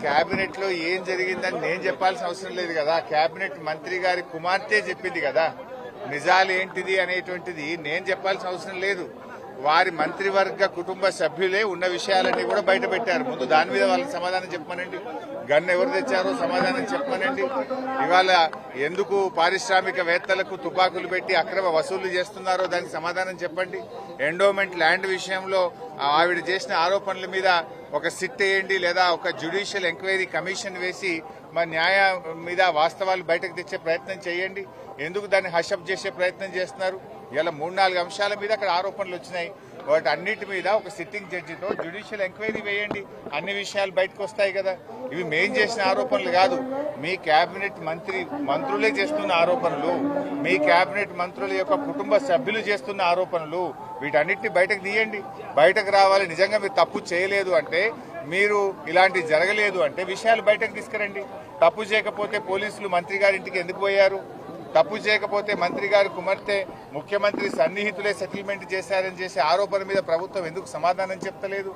Cabinet లో ఏం జరిగిందని నేను చెప్పాల్సిన అవసరం లేదు కదా. కేబినెట్ మంత్రి గారి కుమార్తె చెప్పింది కదా. నిజాలు ఏంటిది అనేటువంటిది నేను చెప్పాల్సిన అవసరం లేదు. వారి మంత్రివర్గ కుటుంబ సభ్యులే ఉన్న విషయాలన్నీ కూడా బయట పెట్టారు. ముందు దాని మీద వాళ్ళకి సమాధానం చెప్పమనండి. గన్ను ఎవరు తెచ్చారో సమాధానం చెప్పమనండి. ఇవాళ ఎందుకు పారిశ్రామికవేత్తలకు తుపాకులు పెట్టి అక్రమ వసూళ్లు చేస్తున్నారో దానికి సమాధానం చెప్పండి. ఎండోమెంట్ ల్యాండ్ విషయంలో ఆవిడ చేసిన ఆరోపణల మీద ఒక సిట్ వేయండి, లేదా ఒక జ్యుడిషియల్ ఎంక్వైరీ కమిషన్ వేసి మా న్యాయం మీద వాస్తవాలు బయటకు తెచ్చే ప్రయత్నం చేయండి. ఎందుకు దాన్ని హషప్ చేసే ప్రయత్నం చేస్తున్నారు? ఇలా 3-4 అంశాల మీద అక్కడ ఆరోపణలు వచ్చినాయి. వాటి అన్నిటి మీద ఒక సిట్టింగ్ జడ్జితో జ్యుడిషియల్ ఎంక్వైరీ వేయండి. అన్ని విషయాలు బయటకు వస్తాయి కదా. ఇవి మేం చేసిన ఆరోపణలు కాదు, మీ కేబినెట్ మంత్రులే చేస్తున్న ఆరోపణలు, మీ కేబినెట్ మంత్రుల యొక్క కుటుంబ సభ్యులు చేస్తున్న ఆరోపణలు. వీటన్నిటిని బయటకు తీయండి. బయటకు రావాలి. నిజంగా మీరు తప్పు చేయలేదు అంటే, మీరు ఇలాంటి జరగలేదు అంటే విషయాలు బయటకు తీసుకురండి. తప్పు చేయకపోతే పోలీసులు మంత్రి గారి ఇంటికి ఎందుకు పోయారు? తప్పు చేయకపోతే మంత్రి గారి కుమార్తె ముఖ్యమంత్రి సన్నిహితులే సెటిల్మెంట్ చేశారని చేసే ఆరోపణ మీద ప్రభుత్వం ఎందుకు సమాధానం చెప్తలేదు?